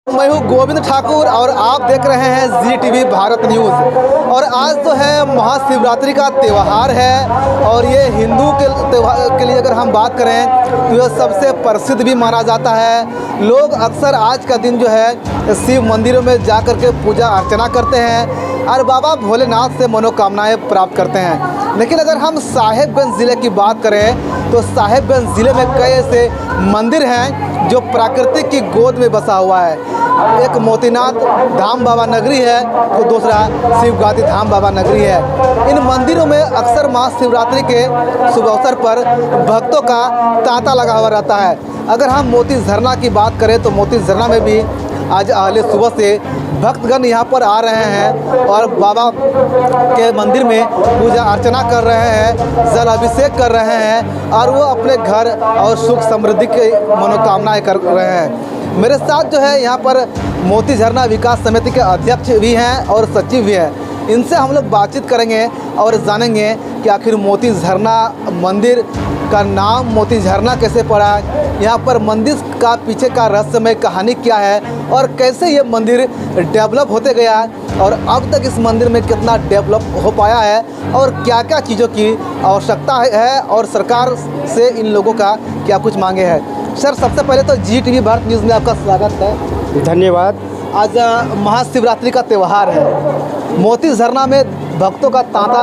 मैं हूँ गोविंद ठाकुर और आप देख रहे हैं ZTV भारत न्यूज़। और आज तो है महाशिवरात्रि का त्यौहार है और ये हिंदू के त्यौहार के लिए अगर हम बात करें तो यह सबसे प्रसिद्ध भी माना जाता है। लोग अक्सर आज का दिन जो है शिव मंदिरों में जा कर के पूजा अर्चना करते हैं और बाबा भोलेनाथ से मनोकामनाएं प्राप्त करते हैं। लेकिन अगर हम साहेबगंज ज़िले की बात करें तो साहेबगंज ज़िले में कई ऐसे मंदिर हैं जो प्रकृति की गोद में बसा हुआ है। एक मोतीनाथ धाम बाबा नगरी है तो दूसरा शिवगाति धाम बाबा नगरी है। इन मंदिरों में अक्सर महाशिवरात्रि के शुभ अवसर पर भक्तों का तांता लगा हुआ रहता है। अगर हम मोती झरना की बात करें तो मोती झरना में भी आज अहले सुबह से भक्तगण यहाँ पर आ रहे हैं और बाबा के मंदिर में पूजा अर्चना कर रहे हैं, जल अभिषेक कर रहे हैं और वो अपने घर और सुख समृद्धि की मनोकामनाएं कर रहे हैं। मेरे साथ जो है यहाँ पर मोती झरना विकास समिति के अध्यक्ष भी हैं और सचिव भी हैं। इनसे हम लोग बातचीत करेंगे और जानेंगे कि आखिर मोती झरना मंदिर का नाम मोती झरना कैसे पड़ा, यहाँ पर मंदिर का पीछे का रहस्यमय कहानी क्या है और कैसे ये मंदिर डेवलप होते गया और अब तक इस मंदिर में कितना डेवलप हो पाया है और क्या क्या चीज़ों की आवश्यकता है और सरकार से इन लोगों का क्या कुछ मांगे हैं। सर, सबसे पहले तो ZTV भारत न्यूज़ में आपका स्वागत है। धन्यवाद। आज महाशिवरात्रि का त्यौहार है। मोती झरना में भक्तों का तांता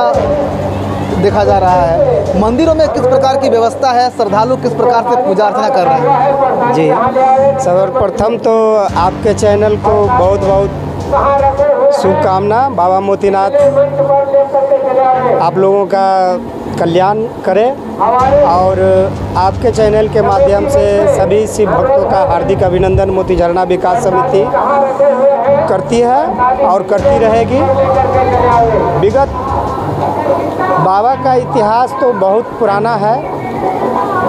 देखा जा रहा है। मंदिरों में किस प्रकार की व्यवस्था है, श्रद्धालु किस प्रकार से पूजा अर्चना कर रहे हैं? जी, सर्वप्रथम तो आपके चैनल को बहुत बहुत शुभकामना। बाबा मोतीनाथ आप लोगों का कल्याण करे और आपके चैनल के माध्यम से सभी शिव भक्तों का हार्दिक अभिनंदन मोती झरना विकास समिति करती है और करती रहेगी। विगत बाबा का इतिहास तो बहुत पुराना है,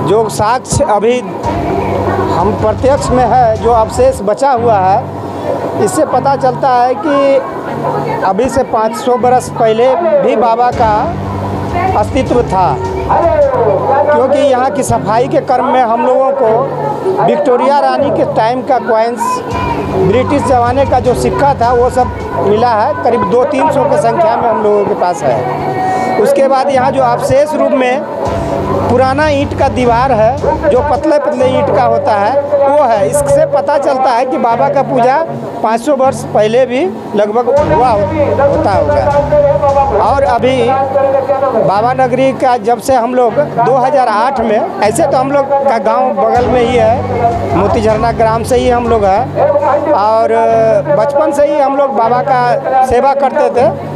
जो साक्ष्य अभी हम प्रत्यक्ष में है, जो अवशेष बचा हुआ है, इससे पता चलता है कि अभी से 500 बरस पहले भी बाबा का अस्तित्व था। क्योंकि यहाँ की सफाई के क्रम में हम लोगों को विक्टोरिया रानी के टाइम का कॉइन्स, ब्रिटिश ज़माने का जो सिक्का था वो सब मिला है। करीब 200-300 की संख्या में हम लोगों के पास है। उसके बाद यहाँ जो अवशेष रूप में पुराना ईंट का दीवार है, जो पतले पतले ईंट का होता है, वो है। इससे पता चलता है कि बाबा का पूजा 500 वर्ष पहले भी लगभग हुआ होता होगा। और अभी बाबा नगरी का जब से हम लोग 2008 में, ऐसे तो हम लोग का गांव बगल में ही है, मोती झरना ग्राम से ही हम लोग हैं और बचपन से ही हम लोग बाबा का सेवा करते थे।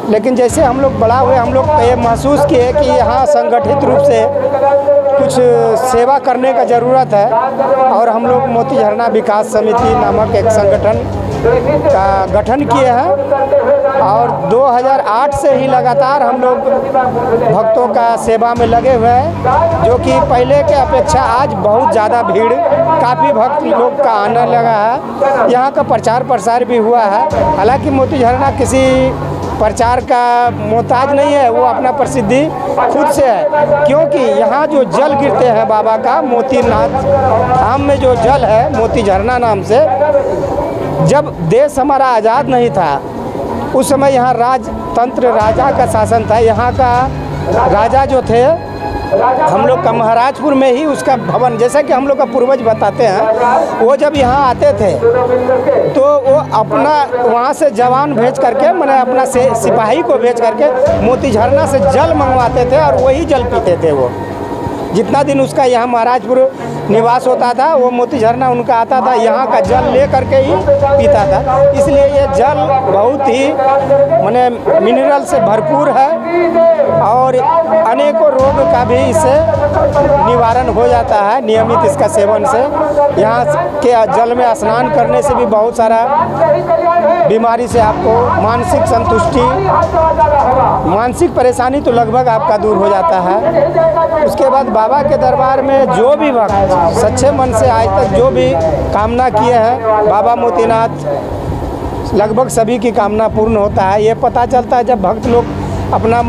लेकिन जैसे हम लोग बड़ा हुए, हम लोग ये महसूस किए कि यहाँ संगठित रूप से कुछ सेवा करने का ज़रूरत है और हम लोग मोती झरना विकास समिति नामक एक संगठन का गठन किए हैं और 2008 से ही लगातार हम लोग भक्तों का सेवा में लगे हुए हैं, जो कि पहले के अपेक्षा आज बहुत ज़्यादा भीड़, काफ़ी भक्त लोग का आने लगा है। यहाँ का प्रचार प्रसार भी हुआ है। हालांकि मोती झरना किसी प्रचार का मोहताज नहीं है, वो अपना प्रसिद्धि खुद से है। क्योंकि यहाँ जो जल गिरते हैं बाबा का, मोतीनाथ धाम में जो जल है मोती झरना नाम से, जब देश हमारा आज़ाद नहीं था उस समय यहाँ राजतंत्र, राजा का शासन था। यहाँ का राजा जो थे, हम लोग का महाराजपुर में ही उसका भवन, जैसा कि हम लोग का पूर्वज बताते हैं, वो जब यहाँ आते थे तो वो अपना वहाँ से जवान भेज करके, मैंने अपना सिपाही को भेज करके मोती झरना से जल मंगवाते थे और वही जल पीते थे। वो जितना दिन उसका यहाँ महाराजपुर निवास होता था, वो मोती झरना उनका आता था, यहाँ का जल ले करके ही पीता था। इसलिए ये जल बहुत ही माने मिनरल से भरपूर है और अनेकों रोग का भी इससे निवारण हो जाता है नियमित इसका सेवन से। यहाँ के जल में स्नान करने से भी बहुत सारा बीमारी से आपको मानसिक संतुष्टि, मानसिक परेशानी तो लगभग आपका दूर हो जाता है। उसके बाद बाबा के दरबार में जो भी भक्त सच्चे मन से आज तक जो भी कामना किए हैं, बाबा मोतीनाथ लगभग सभी की कामना पूर्ण होता है। ये पता चलता है जब भक्त लोग अपना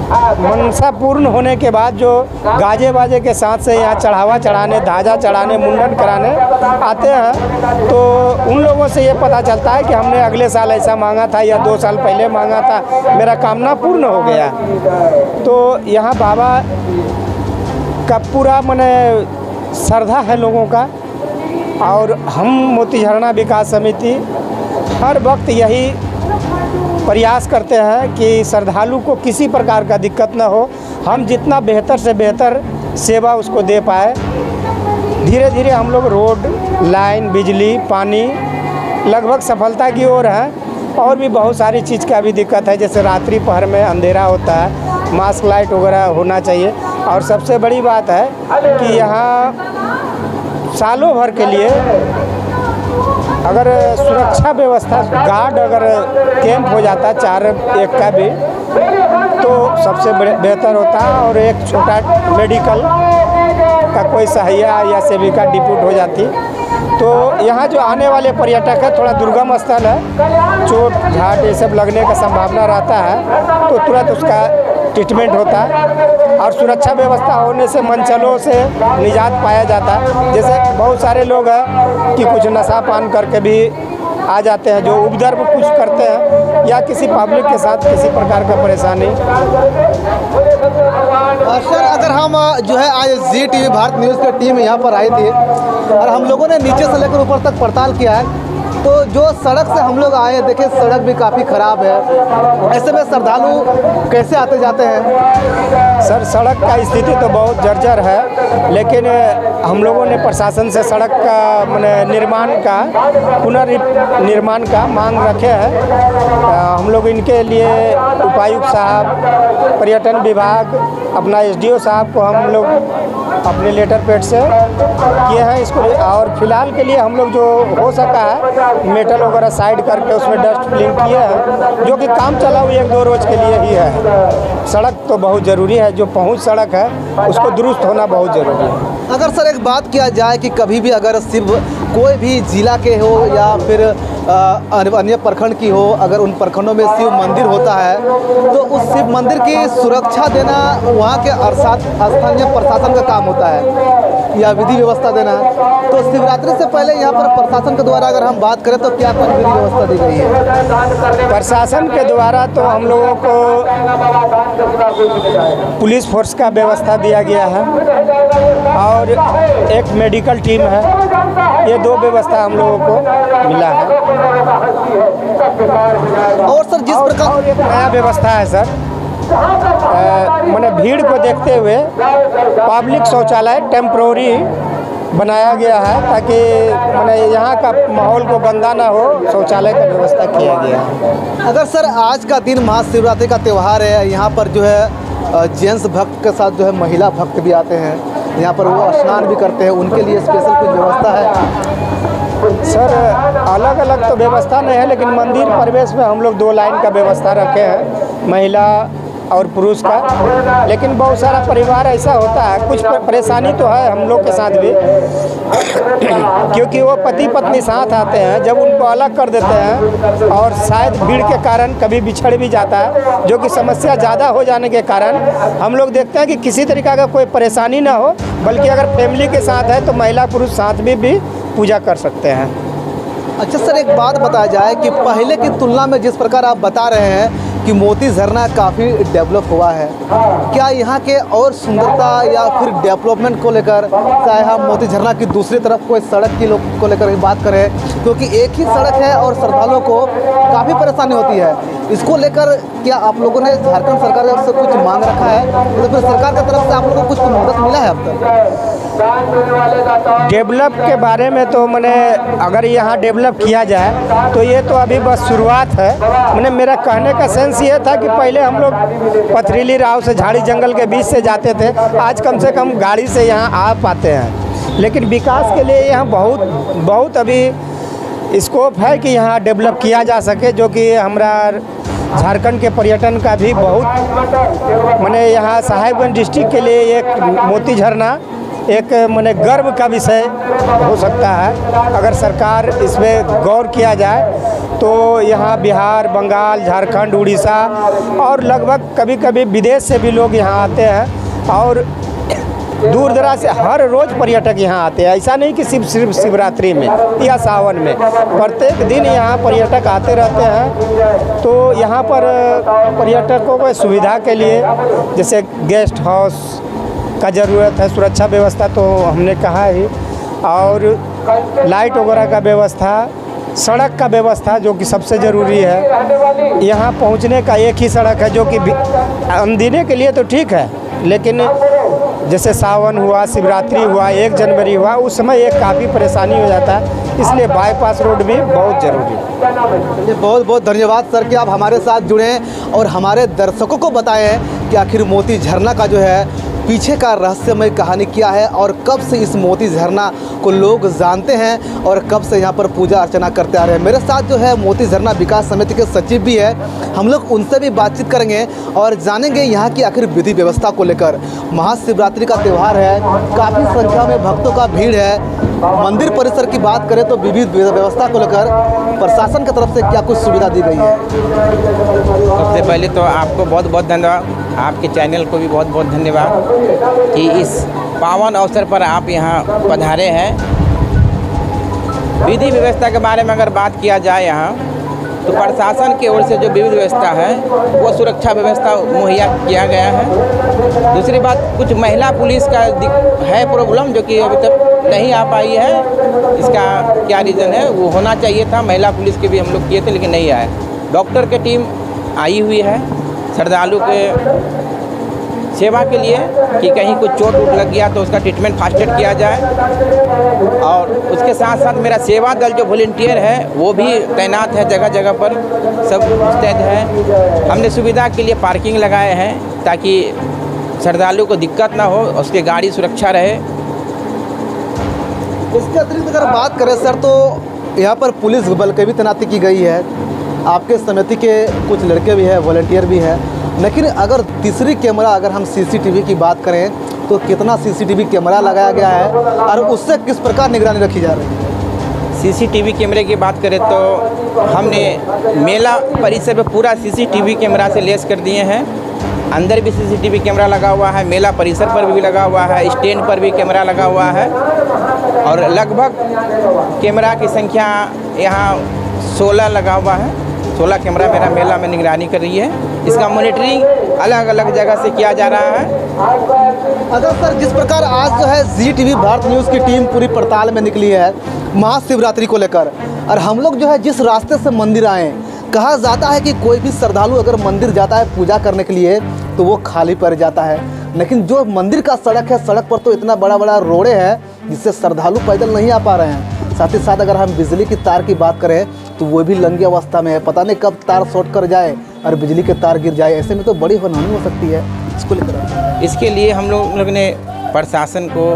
मनसा पूर्ण होने के बाद जो गाजे बाजे के साथ से यहाँ चढ़ावा चढ़ाने, ध्वजा चढ़ाने, मुंडन कराने आते हैं, तो लोगों से ये पता चलता है कि हमने अगले साल ऐसा मांगा था या 2 साल पहले मांगा था, मेरा कामना पूर्ण हो गया। तो यहाँ बाबा का पूरा मने श्रद्धा है लोगों का, और हम मोती झरना विकास समिति हर वक्त यही प्रयास करते हैं कि श्रद्धालु को किसी प्रकार का दिक्कत न हो, हम जितना बेहतर से बेहतर सेवा उसको दे पाए। धीरे धीरे हम लोग रोड, लाइन, बिजली, पानी लगभग सफलता की ओर है। और भी बहुत सारी चीज़ का भी दिक्कत है, जैसे रात्रि पहर में अंधेरा होता है, मास्क लाइट वगैरह होना चाहिए। और सबसे बड़ी बात है कि यहाँ सालों भर के लिए अगर सुरक्षा व्यवस्था, गार्ड अगर कैंप हो जाता 4-1 का भी, तो सबसे बेहतर होता है। और एक छोटा मेडिकल का कोई सहायता या सेविका डिप्यूट हो जाती, तो यहाँ जो आने वाले पर्यटक है, थोड़ा दुर्गम स्थल है, चोट घाट ये सब लगने का संभावना रहता है, तो तुरंत उसका ट्रीटमेंट होता है। और सुरक्षा व्यवस्था होने से मनचलों से निजात पाया जाता है। जैसे बहुत सारे लोग हैं कि कुछ नशा पान करके भी आ जाते हैं, जो उपद्रव कुछ करते हैं या किसी पब्लिक के साथ किसी प्रकार का परेशानी। सर, अगर हम जो है आज जी टीवी भारत न्यूज़ की टीम यहाँ पर आई थी और हम लोगों ने नीचे से लेकर ऊपर तक पड़ताल किया है, तो जो सड़क से हम लोग आए, देखें सड़क भी काफ़ी ख़राब है। ऐसे में श्रद्धालु कैसे आते जाते हैं? सर, सड़क का स्थिति तो बहुत जर्जर है, लेकिन हम लोगों ने प्रशासन से सड़क का माने निर्माण का, पुनर्निर्माण का मांग रखे हैं। हम लोग इनके लिए उपायुक्त साहब, पर्यटन विभाग, अपना SDO साहब को हम लोग अपने लेटर पैड से किए हैं इसको। और फिलहाल के लिए हम लोग जो हो सका है मेटल वगैरह साइड करके उसमें डस्ट फिलिंग किए हैं, जो कि काम चला हुआ 1-2 रोज़ के लिए ही है। सड़क तो बहुत ज़रूरी है, जो पहुंच सड़क है उसको दुरुस्त होना बहुत ज़रूरी है। अगर सर एक बात किया जाए कि कभी भी अगर सिर्फ कोई भी जिला के हो या फिर अन्य प्रखंड की हो, अगर उन प्रखंडों में शिव मंदिर होता है, तो उस शिव मंदिर की सुरक्षा देना वहाँ के स्थानीय प्रशासन का काम होता है या विधि व्यवस्था देना। तो शिवरात्रि से पहले यहाँ पर प्रशासन के द्वारा अगर हम बात करें तो क्या विधि व्यवस्था दी गई है? प्रशासन के द्वारा तो हम लोगों को पुलिस फोर्स का व्यवस्था दिया गया है और एक मेडिकल टीम है। ये 2 व्यवस्था हम लोगों को मिला है। और सर जिस प्रकार एक नया व्यवस्था है सर, मैंने भीड़ को देखते हुए पब्लिक शौचालय टेम्प्रोरी बनाया गया है, ताकि मैंने यहाँ का माहौल को गंदा ना हो, शौचालय का व्यवस्था किया गया है। अगर सर आज का दिन महाशिवरात्रि का त्यौहार है, यहाँ पर जो है जेंट्स भक्त के साथ जो है महिला भक्त भी आते हैं, यहाँ पर वो स्नान भी करते हैं, उनके लिए स्पेशल कुछ व्यवस्था है? सर, अलग अलग तो व्यवस्था नहीं है, लेकिन मंदिर प्रवेश में हम लोग 2 लाइन का व्यवस्था रखे हैं, महिला और पुरुष का। लेकिन बहुत सारा परिवार ऐसा होता है, कुछ परेशानी तो है हम लोग के साथ भी क्योंकि वो पति पत्नी साथ आते हैं, जब उनको अलग कर देते हैं और शायद भीड़ के कारण कभी बिछड़ भी जाता है, जो कि समस्या ज़्यादा हो जाने के कारण हम लोग देखते हैं कि किसी तरीक़ा का कोई परेशानी ना हो, बल्कि अगर फैमिली के साथ है तो महिला पुरुष साथ में भी पूजा कर सकते हैं। अच्छा सर, एक बात बताया जाए कि पहले की तुलना में जिस प्रकार आप बता रहे हैं कि मोती झरना काफ़ी डेवलप हुआ है, क्या यहाँ के और सुंदरता या फिर डेवलपमेंट को लेकर, चाहे हम मोती झरना की दूसरी तरफ कोई सड़क की को लेकर बात करें, क्योंकि एक ही सड़क है और श्रद्धालुओं को काफ़ी परेशानी होती है, इसको लेकर क्या आप लोगों ने झारखंड सरकार से कुछ मांग रखा है, तो फिर सरकार की तरफ से आप लोगों को कुछ मदद मिला है अब तक? डेवलप के बारे में तो मैंने, अगर यहाँ डेवलप किया जाए तो ये तो अभी बस शुरुआत है। मैंने, मेरा कहने का सेंस ये था कि पहले हम लोग पथरीली राह से, झाड़ी जंगल के बीच से जाते थे, आज कम से कम गाड़ी से यहाँ आ पाते हैं। लेकिन विकास के लिए यहाँ बहुत अभी स्कोप है कि यहाँ डेवलप किया जा सके, जो कि हमारा झारखंड के पर्यटन का भी बहुत, मैंने यहाँ साहेबगंज डिस्ट्रिक्ट के लिए एक मोती झरना एक मैंने गर्व का विषय हो सकता है। अगर सरकार इसमें गौर किया जाए तो यहाँ बिहार, बंगाल, झारखंड, उड़ीसा और लगभग कभी कभी विदेश से भी लोग यहाँ आते हैं और दूर दराज से हर रोज़ पर्यटक यहाँ आते हैं। ऐसा नहीं कि सिर्फ शिवरात्रि में या सावन में, प्रत्येक दिन यहाँ पर्यटक आते रहते हैं। तो यहाँ पर पर्यटकों को सुविधा के लिए जैसे गेस्ट हाउस का ज़रूरत है, सुरक्षा व्यवस्था तो हमने कहा ही, और लाइट वगैरह का व्यवस्था, सड़क का व्यवस्था जो कि सबसे ज़रूरी है। यहाँ पहुँचने का एक ही सड़क है जो कि आमदनी के लिए तो ठीक है, लेकिन जैसे सावन हुआ, शिवरात्रि हुआ, 1 जनवरी हुआ, उस समय एक काफ़ी परेशानी हो जाता है, इसलिए बाईपास रोड भी बहुत ज़रूरी है। बहुत बहुत धन्यवाद सर कि आप हमारे साथ जुड़े और हमारे दर्शकों को बताएं कि आखिर मोती झरना का जो है पीछे का रहस्यमय कहानी क्या है और कब से इस मोती झरना को लोग जानते हैं और कब से यहाँ पर पूजा अर्चना करते आ रहे हैं। मेरे साथ जो है मोती झरना विकास समिति के सचिव भी है, हम लोग उनसे भी बातचीत करेंगे और जानेंगे यहाँ की आखिर विधि व्यवस्था को लेकर। महाशिवरात्रि का त्यौहार है, काफ़ी संख्या में भक्तों का भीड़ है। मंदिर परिसर की बात करें तो विविध व्यवस्था को लेकर प्रशासन की तरफ से क्या कुछ सुविधा दी गई है? सबसे पहले तो आपको बहुत बहुत धन्यवाद, आपके चैनल को भी बहुत बहुत धन्यवाद कि इस पावन अवसर पर आप यहाँ पधारे हैं। विधि व्यवस्था के बारे में अगर बात किया जाए यहाँ, तो प्रशासन की ओर से जो विधि व्यवस्था है वो सुरक्षा व्यवस्था मुहैया किया गया है। दूसरी बात, कुछ महिला पुलिस का है प्रॉब्लम जो कि अभी तक नहीं आ पाई है। इसका क्या रीज़न है, वो होना चाहिए था। महिला पुलिस के भी हम लोग किए थे लेकिन नहीं आए। डॉक्टर की टीम आई हुई है श्रद्धालु के सेवा के लिए कि कहीं कुछ चोट वोट लग गया तो उसका ट्रीटमेंट फास्ट एड किया जाए। और उसके साथ साथ मेरा सेवा दल जो वॉलंटियर है वो भी तैनात है, जगह जगह पर सब मुस्तैद है। हमने सुविधा के लिए पार्किंग लगाए हैं ताकि श्रद्धालु को दिक्कत ना हो, उसकी गाड़ी सुरक्षा रहे। इसके अतिरिक्त अगर बात करें सर, तो यहाँ पर पुलिस बल की भी तैनाती की गई है। आपके समिति के कुछ लड़के भी हैं, वॉलंटियर भी हैं, लेकिन अगर तीसरी कैमरा अगर हम सीसीटीवी की बात करें तो कितना सीसीटीवी कैमरा लगाया गया है और उससे किस प्रकार निगरानी रखी जा रही है? सीसीटीवी कैमरे की बात करें तो हमने मेला परिसर में पूरा सीसीटीवी कैमरा से लेस कर दिए हैं। अंदर भी सीसीटीवी कैमरा लगा हुआ है, मेला परिसर पर भी लगा हुआ है, स्टैंड पर भी कैमरा लगा हुआ है और लगभग कैमरा की संख्या यहाँ 16 लगा हुआ है। 16 कैमरा मेरा मेला में निगरानी कर रही है। इसका मॉनिटरिंग अलग अलग जगह से किया जा रहा है। अगर सर जिस प्रकार आज जो है जी टीवी भारत न्यूज़ की टीम पूरी पड़ताल में निकली है महाशिवरात्रि को लेकर, और हम लोग जो है जिस रास्ते से मंदिर आए, कहा जाता है कि कोई भी श्रद्धालु अगर मंदिर जाता है पूजा करने के लिए तो वो खाली पड़ जाता है, लेकिन जो मंदिर का सड़क है, सड़क पर तो इतना बड़ा बड़ा रोड़े हैं जिससे श्रद्धालु पैदल नहीं आ पा रहे हैं। साथ ही साथ अगर हम बिजली की तार की बात करें तो वो भी लंगी अवस्था में है, पता नहीं कब तार शॉर्ट कर जाए और बिजली के तार गिर जाए, ऐसे में तो बड़ी हानि हो सकती है। इसको लेकर इसके लिए हम लोग ने प्रशासन को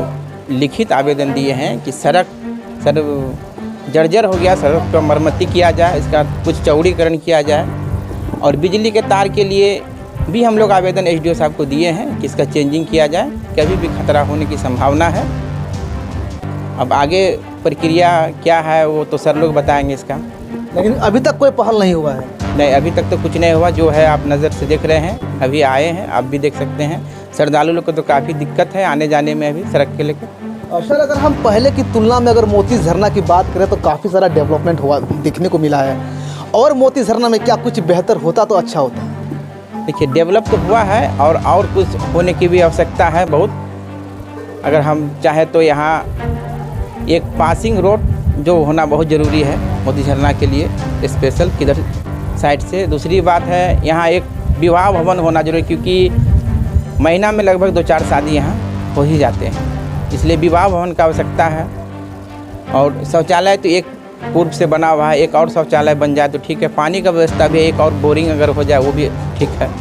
लिखित आवेदन दिए हैं कि सड़क जर्जर हो गया, सड़क पर मरम्मती किया जाए, इसका कुछ चौड़ीकरण किया जाए। और बिजली के तार के लिए भी हम लोग आवेदन एसडीओ साहब को दिए हैं कि इसका चेंजिंग किया जाए, कभी भी खतरा होने की संभावना है। अब आगे प्रक्रिया क्या है वो तो सर लोग बताएंगे इसका, लेकिन अभी तक कोई पहल नहीं हुआ है। नहीं, अभी तक तो कुछ नहीं हुआ। जो है आप नज़र से देख रहे हैं, अभी आए हैं, आप भी देख सकते हैं। श्रद्धालु लोग को तो काफ़ी दिक्कत है आने जाने में अभी सड़क के लेकर। और सर अगर हम पहले की तुलना में अगर मोती झरना की बात करें तो काफ़ी सारा डेवलपमेंट हुआ दिखने को मिला है, और मोती झरना में क्या कुछ बेहतर होता तो अच्छा होता? देखिए, डेवलप तो हुआ है और कुछ होने की भी आवश्यकता है बहुत। अगर हम चाहें तो यहाँ एक पासिंग रोड जो होना बहुत ज़रूरी है मोती झरना के लिए स्पेशल किधर साइड से। दूसरी बात है यहाँ एक विवाह भवन होना जरूरी, क्योंकि महीना में लगभग 2-4 शादी यहाँ हो ही जाते हैं, इसलिए विवाह भवन का आवश्यकता है। और शौचालय तो एक पूर्व से बना हुआ है, एक और शौचालय बन जाए तो ठीक है। पानी का व्यवस्था भी, एक और बोरिंग अगर हो जाए वो भी ठीक है।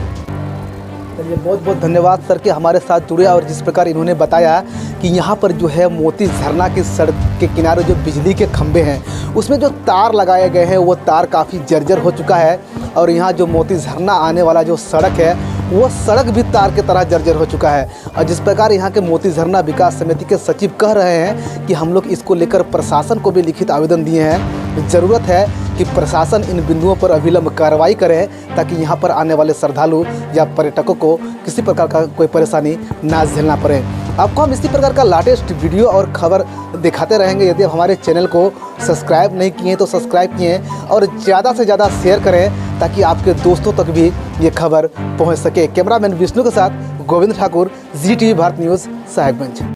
चलिए, बहुत बहुत धन्यवाद सर कि हमारे साथ जुड़े और जिस प्रकार इन्होंने बताया कि यहाँ पर जो है मोती झरना की सड़क के किनारे जो बिजली के खंभे हैं उसमें जो तार लगाए गए हैं वो तार काफ़ी जर्जर हो चुका है, और यहाँ जो मोती झरना आने वाला जो सड़क है वो सड़क भी तार के तरह जर्जर हो चुका है। और जिस प्रकार यहाँ के मोती झरना विकास समिति के सचिव कह रहे हैं कि हम लोग इसको लेकर प्रशासन को भी लिखित आवेदन दिए हैं, ज़रूरत है कि प्रशासन इन बिंदुओं पर अविलंब कार्रवाई करे ताकि यहाँ पर आने वाले श्रद्धालु या पर्यटकों को किसी प्रकार का कोई परेशानी ना झेलना पड़े। आपको हम इसी प्रकार का लेटेस्ट वीडियो और खबर दिखाते रहेंगे। यदि आप हमारे चैनल को सब्सक्राइब नहीं किए तो सब्सक्राइब किए और ज़्यादा से ज़्यादा शेयर करें ताकि आपके दोस्तों तक भी ये खबर पहुंच सके। कैमरामैन विष्णु के साथ गोविंद ठाकुर, ZTV भारत न्यूज़, साहिबगंज।